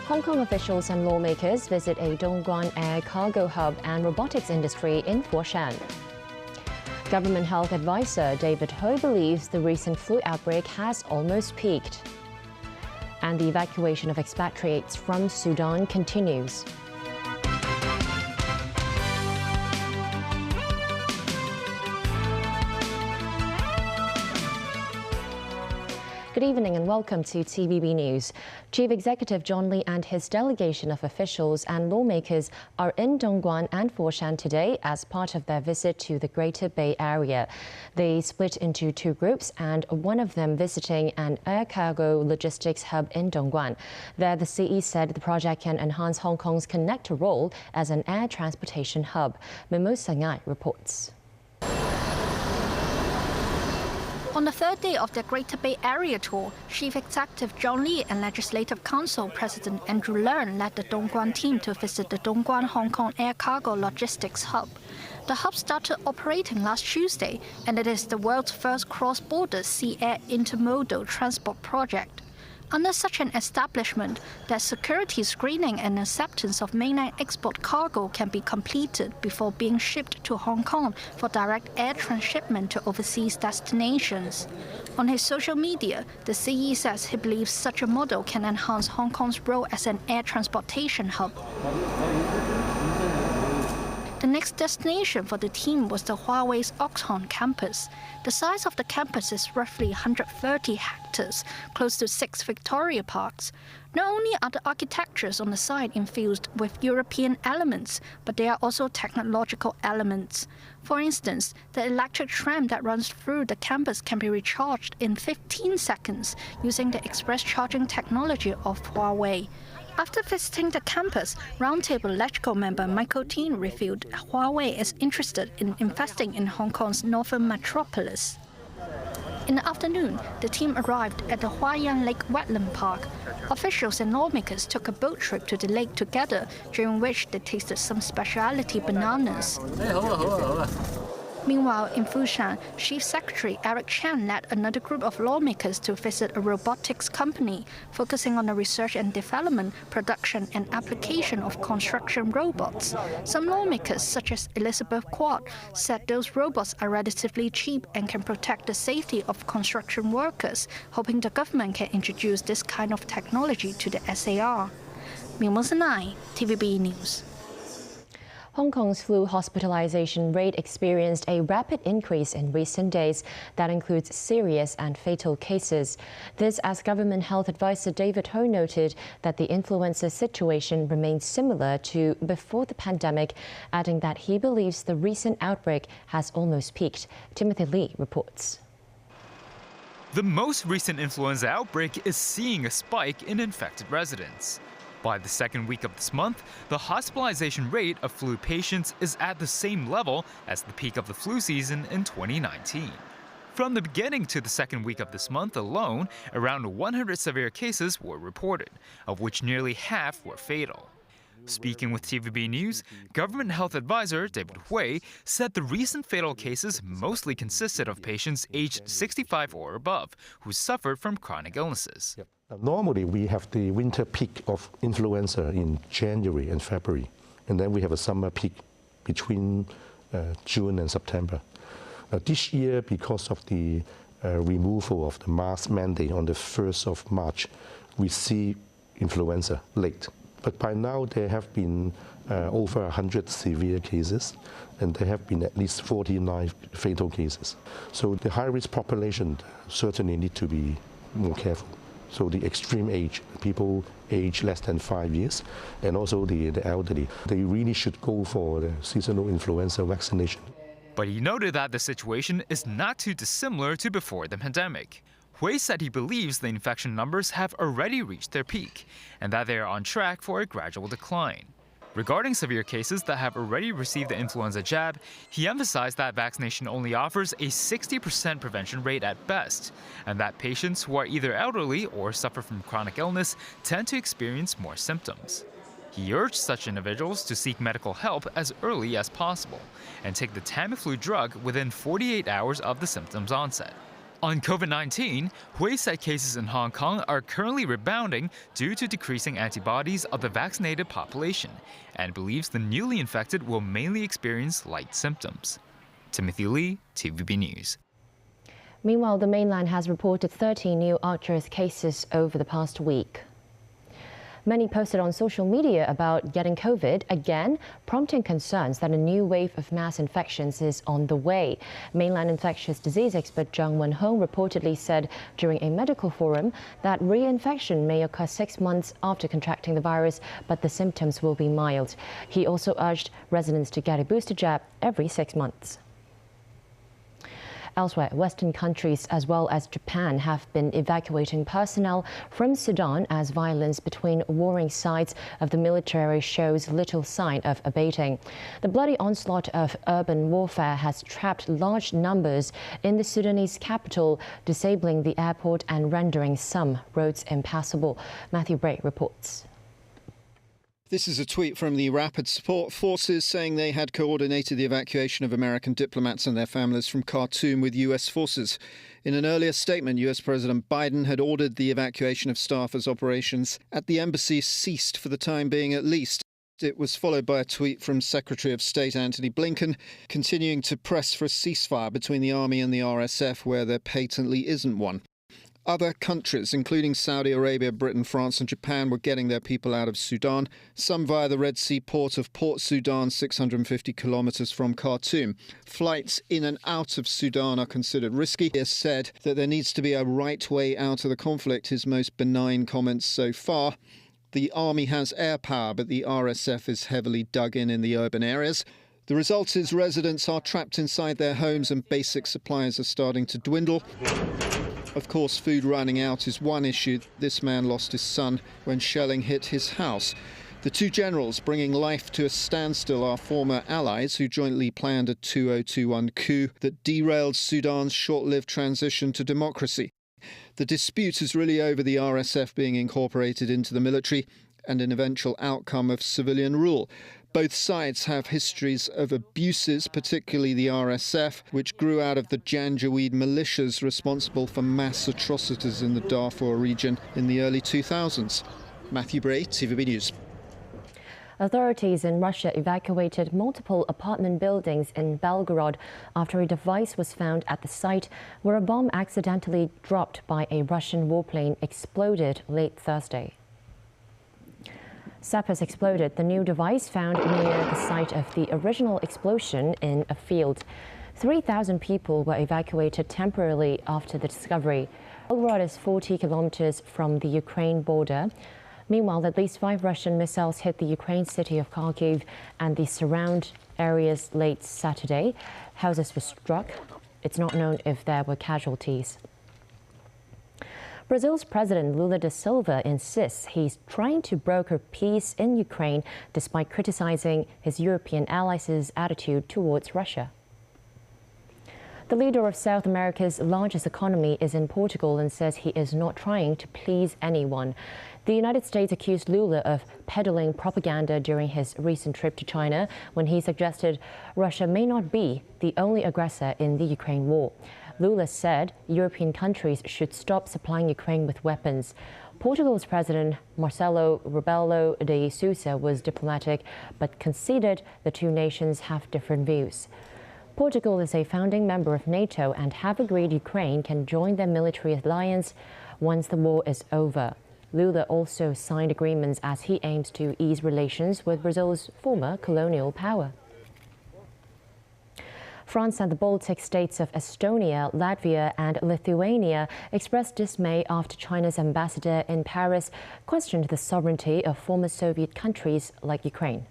Hong Kong officials and lawmakers visit a Dongguan air cargo hub and robotics industry in Foshan. Government health advisor David Ho believes the recent flu outbreak has almost peaked. And the evacuation of expatriates from Sudan continues. Good evening and welcome to TVB News. Chief Executive John Lee and his delegation of officials and lawmakers are in Dongguan and Foshan today as part of their visit to the Greater Bay Area. They split into two groups, and one of them visiting an air cargo logistics hub in Dongguan. There, the CE said the project can enhance Hong Kong's connector role as an air transportation hub. Mimosa Ngai reports. On the third day of their Greater Bay Area tour, Chief Executive John Lee and Legislative Council President Andrew Leung led the Dongguan team to visit the Dongguan Hong Kong Air Cargo Logistics Hub. The hub started operating last Tuesday, and it is the world's first cross-border sea-air intermodal transport project. Under such an establishment, their security screening and acceptance of mainland export cargo can be completed before being shipped to Hong Kong for direct air transshipment to overseas destinations. On his social media, the CE says he believes such a model can enhance Hong Kong's role as an air transportation hub. The next destination for the team was the Huawei's Oxhorn campus. The size of the campus is roughly 130 hectares, close to 6 Victoria Parks. Not only are the architectures on the site infused with European elements, but there are also technological elements. For instance, the electric tram that runs through the campus can be recharged in 15 seconds using the express charging technology of Huawei. After visiting the campus, Roundtable Electrical member Michael Teen revealed Huawei is interested in investing in Hong Kong's northern metropolis. In the afternoon, the team arrived at the Huayan Lake Wetland Park. Officials and lawmakers took a boat trip to the lake together, during which they tasted some specialty bananas. Meanwhile, in Foshan, Chief Secretary Eric Chan led another group of lawmakers to visit a robotics company, focusing on the research and development, production and application of construction robots. Some lawmakers, such as Elizabeth Quad, said those robots are relatively cheap and can protect the safety of construction workers, hoping the government can introduce this kind of technology to the SAR. Mimosa Ngai, TVB News. Hong Kong's flu hospitalization rate experienced a rapid increase in recent days that includes serious and fatal cases. This as government health advisor David Ho noted that the influenza situation remains similar to before the pandemic, adding that he believes the recent outbreak has almost peaked. Timothy Lee reports. The most recent influenza outbreak is seeing a spike in infected residents. By the second week of this month, the hospitalization rate of flu patients is at the same level as the peak of the flu season in 2019. From the beginning to the second week of this month alone, around 100 severe cases were reported, of which nearly half were fatal. Speaking with TVB News, Government Health Advisor David Hui said the recent fatal cases mostly consisted of patients aged 65 or above who suffered from chronic illnesses. Normally, we have the winter peak of influenza in January and February, and then we have a summer peak between June and September. This year, because of the removal of the mask mandate on the 1st of March, we see influenza late. But by now, there have been over 100 severe cases, and there have been at least 49 fatal cases. So the high-risk population certainly need to be more careful. So the extreme age, people age less than 5 years, and also the elderly, they really should go for the seasonal influenza vaccination. But he noted that the situation is not too dissimilar to before the pandemic. Hui said he believes the infection numbers have already reached their peak and that they are on track for a gradual decline. Regarding severe cases that have already received the influenza jab, he emphasized that vaccination only offers a 60% prevention rate at best, and that patients who are either elderly or suffer from chronic illness tend to experience more symptoms. He urged such individuals to seek medical help as early as possible and take the Tamiflu drug within 48 hours of the symptoms onset. On COVID-19, Hui said cases in Hong Kong are currently rebounding due to decreasing antibodies of the vaccinated population and believes the newly infected will mainly experience light symptoms. Timothy Lee, TVB News. Meanwhile, the mainland has reported 13 new Arcturus cases over the past week. Many posted on social media about getting COVID again, prompting concerns that a new wave of mass infections is on the way. Mainland infectious disease expert Zhang Wenhong reportedly said during a medical forum that reinfection may occur 6 months after contracting the virus, but the symptoms will be mild. He also urged residents to get a booster jab every 6 months. Elsewhere, Western countries as well as Japan have been evacuating personnel from Sudan as violence between warring sides of the military shows little sign of abating. The bloody onslaught of urban warfare has trapped large numbers in the Sudanese capital, disabling the airport and rendering some roads impassable. Matthew Bray reports. This is a tweet from the Rapid Support Forces saying they had coordinated the evacuation of American diplomats and their families from Khartoum with US forces. In an earlier statement, US President Biden had ordered the evacuation of staff as operations at the embassy ceased for the time being at least. It was followed by a tweet from Secretary of State Antony Blinken continuing to press for a ceasefire between the army and the RSF where there patently isn't one. Other countries, including Saudi Arabia, Britain, France and Japan, were getting their people out of Sudan, some via the Red Sea port of Port Sudan, 650 kilometres from Khartoum. Flights in and out of Sudan are considered risky. He has said that there needs to be a right way out of the conflict, his most benign comments so far. The army has air power, but the RSF is heavily dug in the urban areas. The result is residents are trapped inside their homes and basic supplies are starting to dwindle. Of course, food running out is one issue. This man lost his son when shelling hit his house. The two generals bringing life to a standstill are former allies who jointly planned a 2021 coup that derailed Sudan's short-lived transition to democracy. The dispute is really over the RSF being incorporated into the military and an eventual outcome of civilian rule. Both sides have histories of abuses, particularly the RSF, which grew out of the Janjaweed militias responsible for mass atrocities in the Darfur region in the early 2000s. Matthew Bray, TVB News. Authorities in Russia evacuated multiple apartment buildings in Belgorod after a device was found at the site where a bomb accidentally dropped by a Russian warplane exploded late Thursday. Sappers exploded the new device found near the site of the original explosion in a field. 3,000 people were evacuated temporarily after the discovery. Belgorod is 40 kilometers from the Ukraine border. Meanwhile, at least 5 Russian missiles hit the Ukraine city of Kharkiv and the surround areas late Saturday. Houses were struck. It's not known if there were casualties. Brazil's President Lula da Silva insists he's trying to broker peace in Ukraine despite criticizing his European allies' attitude towards Russia. The leader of South America's largest economy is in Portugal and says he is not trying to please anyone. The United States accused Lula of peddling propaganda during his recent trip to China when he suggested Russia may not be the only aggressor in the Ukraine war. Lula said European countries should stop supplying Ukraine with weapons. Portugal's President Marcelo Rebelo de Sousa was diplomatic but conceded the two nations have different views. Portugal is a founding member of NATO and have agreed Ukraine can join their military alliance once the war is over. Lula also signed agreements as he aims to ease relations with Brazil's former colonial power. France and the Baltic states of Estonia, Latvia and Lithuania expressed dismay after China's ambassador in Paris questioned the sovereignty of former Soviet countries like Ukraine.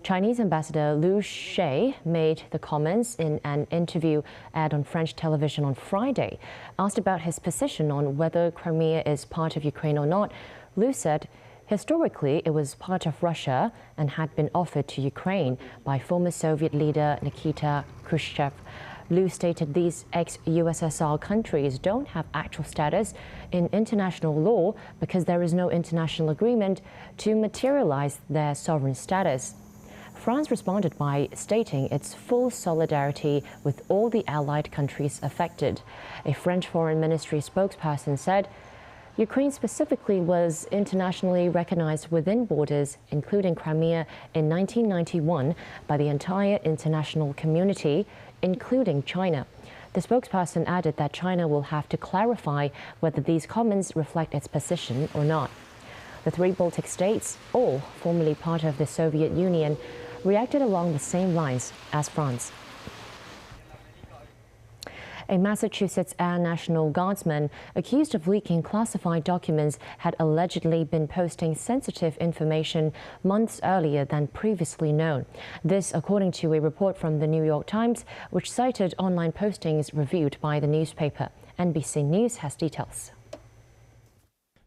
Chinese Ambassador Liu She made the comments in an interview aired on French television on Friday. Asked about his position on whether Crimea is part of Ukraine or not, Liu said, historically, it was part of Russia and had been offered to Ukraine by former Soviet leader Nikita Khrushchev. Liu stated these ex-USSR countries don't have actual status in international law because there is no international agreement to materialize their sovereign status. France responded by stating its full solidarity with all the allied countries affected. A French Foreign Ministry spokesperson said Ukraine specifically was internationally recognized within borders, including Crimea, in 1991 by the entire international community, including China. The spokesperson added that China will have to clarify whether these comments reflect its position or not. The three Baltic states, all formerly part of the Soviet Union, reacted along the same lines as France. A Massachusetts Air National Guardsman accused of leaking classified documents had allegedly been posting sensitive information months earlier than previously known. This, according to a report from the New York Times, which cited online postings reviewed by the newspaper. NBC News has details.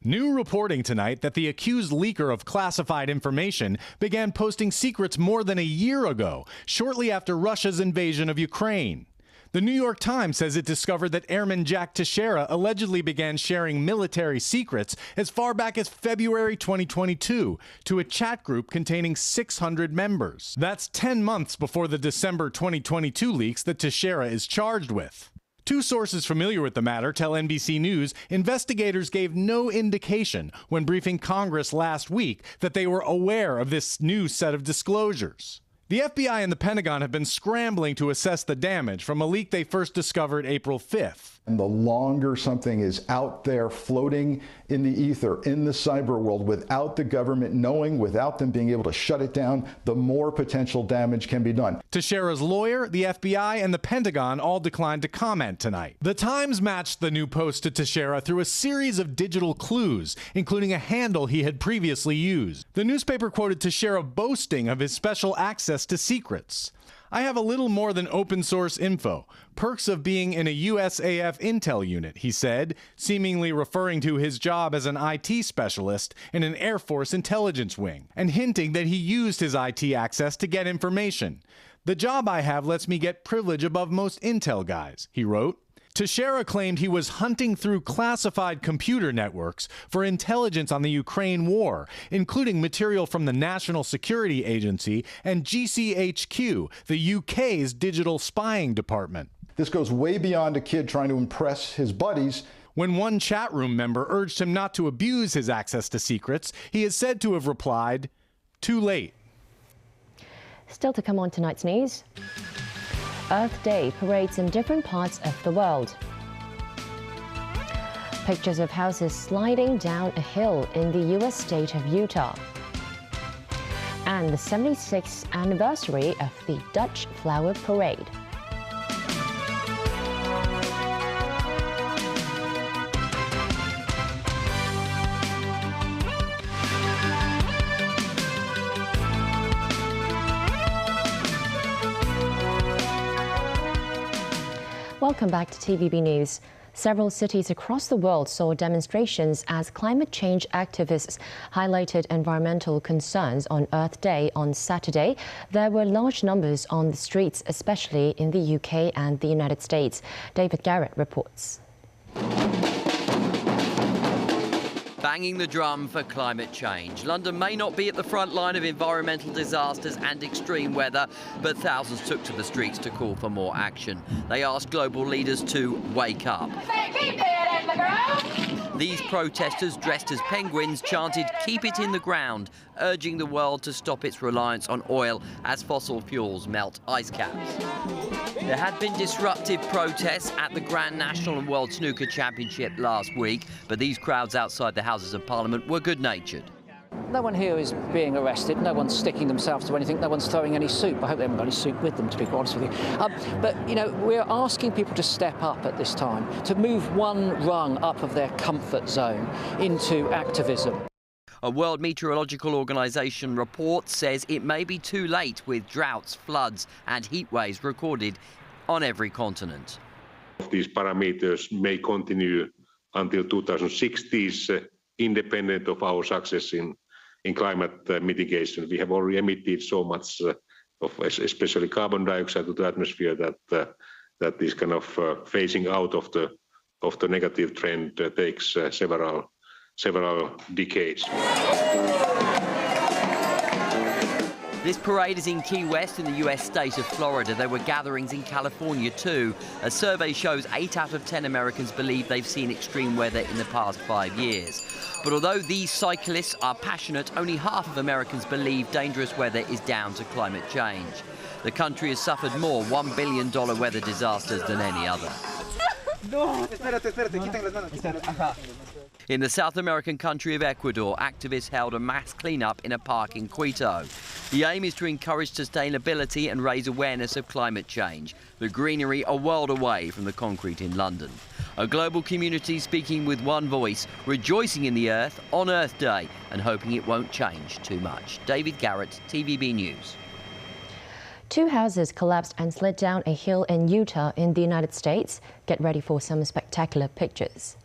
New reporting tonight that the accused leaker of classified information began posting secrets more than a year ago, shortly after Russia's invasion of Ukraine. The New York Times says it discovered that Airman Jack Teixeira allegedly began sharing military secrets as far back as February 2022 to a chat group containing 600 members. That's 10 months before the December 2022 leaks that Teixeira is charged with. Two sources familiar with the matter tell NBC News investigators gave no indication when briefing Congress last week that they were aware of this new set of disclosures. The FBI and the Pentagon have been scrambling to assess the damage from a leak they first discovered April 5th. And the longer something is out there floating in the ether, in the cyber world, without the government knowing, without them being able to shut it down, the more potential damage can be done. Teixeira's lawyer, the FBI, and the Pentagon all declined to comment tonight. The Times matched the new post to Teixeira through a series of digital clues, including a handle he had previously used. The newspaper quoted Teixeira boasting of his special access to secrets. I have a little more than open source info. Perks of being in a USAF intel unit, he said, seemingly referring to his job as an IT specialist in an Air Force intelligence wing, and hinting that he used his IT access to get information. The job I have lets me get privilege above most intel guys, he wrote. Teixeira claimed he was hunting through classified computer networks for intelligence on the Ukraine war, including material from the National Security Agency and GCHQ, the UK's digital spying department. This goes way beyond a kid trying to impress his buddies. When one chat room member urged him not to abuse his access to secrets, he is said to have replied, "Too late." Still to come on tonight's news. Earth Day parades in different parts of the world. Pictures of houses sliding down a hill in the U.S. state of Utah. And the 76th anniversary of the Dutch Flower Parade. Welcome back to TVB News. Several cities across the world saw demonstrations as climate change activists highlighted environmental concerns on Earth Day on Saturday. There were large numbers on the streets, especially in the UK and the United States. David Garrett reports. Banging the drum for climate change. London may not be at the front line of environmental disasters and extreme weather, but thousands took to the streets to call for more action. They asked global leaders to wake up. Keep it in the ground. These protesters, dressed as penguins, chanted, "Keep it in the ground," urging the world to stop its reliance on oil as fossil fuels melt ice caps. There had been disruptive protests at the Grand National and World Snooker Championship last week, but these crowds outside the Houses of Parliament were good-natured. No one here is being arrested, no one's sticking themselves to anything, no one's throwing any soup. I hope they haven't got any soup with them, to be quite honest with you. But, you know, we're asking people to step up at this time, to move one rung up of their comfort zone into activism. A World Meteorological Organization report says it may be too late with droughts, floods and heat waves recorded on every continent. These parameters may continue until 2060s, independent of our success in climate mitigation. We have already emitted so much of especially carbon dioxide to the atmosphere that this kind of phasing out of the negative trend takes several decades. This parade is in Key West in the US state of Florida. There were gatherings in California too. A survey shows 8 out of 10 Americans believe they've seen extreme weather in the past 5 years. But although these cyclists are passionate, only half of Americans believe dangerous weather is down to climate change. The country has suffered more $1 billion weather disasters than any other. In the South American country of Ecuador, activists held a mass clean-up in a park in Quito. The aim is to encourage sustainability and raise awareness of climate change. The greenery a world away from the concrete in London. A global community speaking with one voice, rejoicing in the earth on Earth Day and hoping it won't change too much. David Garrett, TVB News. 2 houses collapsed and slid down a hill in Utah in the United States. Get ready for some spectacular pictures.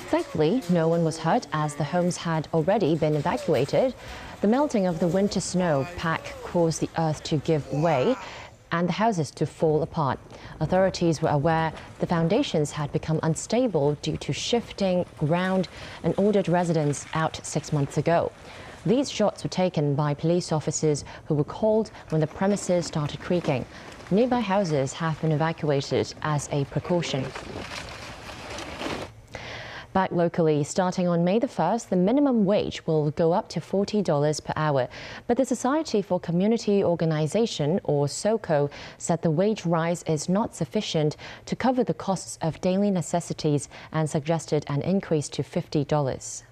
Thankfully, no one was hurt as the homes had already been evacuated. The melting of the winter snow pack caused the earth to give way and the houses to fall apart. Authorities were aware the foundations had become unstable due to shifting ground and ordered residents out 6 months ago. These shots were taken by police officers who were called when the premises started creaking. Nearby houses have been evacuated as a precaution. Back locally, starting on May the 1st, the minimum wage will go up to $40 per hour. But the Society for Community Organization, or SOCO, said the wage rise is not sufficient to cover the costs of daily necessities and suggested an increase to $50.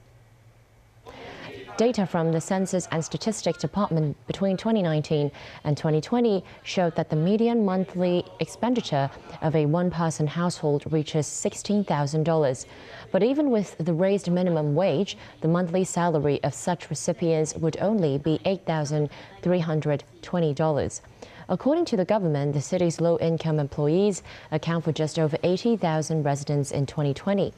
Data from the Census and Statistics Department between 2019 and 2020 showed that the median monthly expenditure of a one-person household reaches $16,000. But even with the raised minimum wage, the monthly salary of such recipients would only be $8,320. According to the government, the city's low-income employees account for just over 80,000 residents in 2020.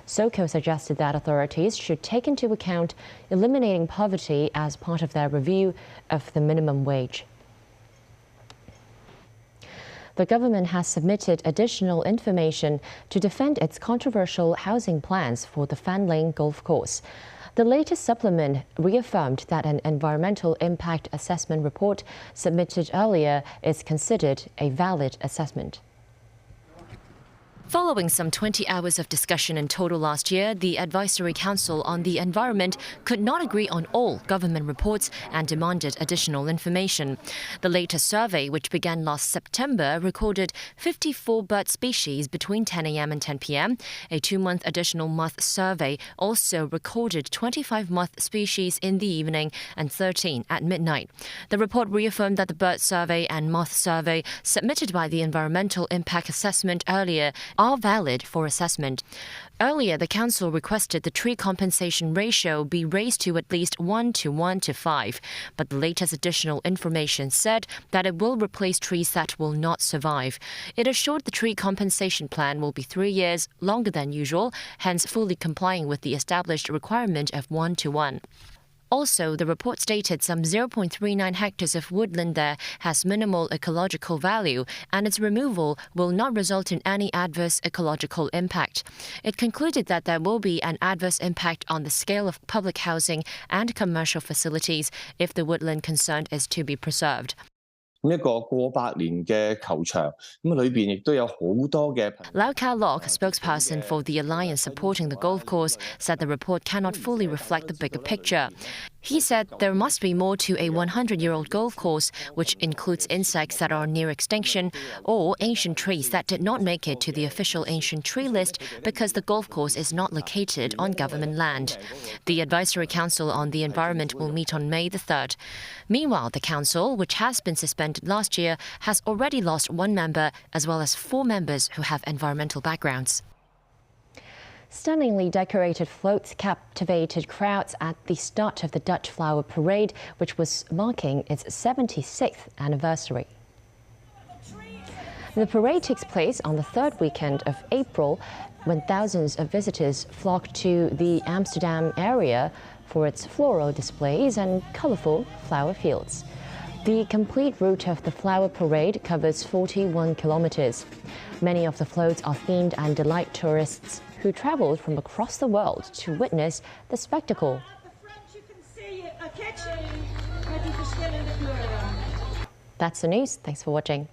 SOCO suggested that authorities should take into account eliminating poverty as part of their review of the minimum wage. The government has submitted additional information to defend its controversial housing plans for the Fan Lane Golf Course. The latest supplement reaffirmed that an environmental impact assessment report submitted earlier is considered a valid assessment. Following some 20 hours of discussion in total last year, the Advisory Council on the Environment could not agree on all government reports and demanded additional information. The latest survey, which began last September, recorded 54 bird species between 10 a.m. and 10 p.m. A 2-month additional moth survey also recorded 25 moth species in the evening and 13 at midnight. The report reaffirmed that the bird survey and moth survey submitted by the Environmental Impact Assessment earlier are valid for assessment. Earlier, the council requested the tree compensation ratio be raised to at least 1:1:5, but the latest additional information said that it will replace trees that will not survive. It assured the tree compensation plan will be 3 years longer than usual, hence fully complying with the established requirement of 1:1. Also, the report stated some 0.39 hectares of woodland there has minimal ecological value, and its removal will not result in any adverse ecological impact. It concluded that there will be an adverse impact on the scale of public housing and commercial facilities if the woodland concerned is to be preserved. 一個過百年嘅球場，咁裏邊亦都有好多嘅。Lau Ka Lok, spokesperson for the alliance supporting the golf course, said the report cannot fully reflect the bigger picture. He said there must be more to a 100-year-old golf course, which includes insects that are near extinction or ancient trees that did not make it to the official ancient tree list because the golf course is not located on government land. The Advisory Council on the Environment will meet on May the 3rd. Meanwhile, the council, which has been suspended last year, has already lost 1 member as well as 4 members who have environmental backgrounds. Stunningly decorated floats captivated crowds at the start of the Dutch Flower Parade, which was marking its 76th anniversary. The parade takes place on the 3rd weekend of April, when thousands of visitors flock to the Amsterdam area for its floral displays and colourful flower fields. The complete route of the flower parade covers 41 kilometres. Many of the floats are themed and delight tourists who travelled from across the world to witness the spectacle. The French, you can see a kitchen, ready for That's the news. Thanks for watching.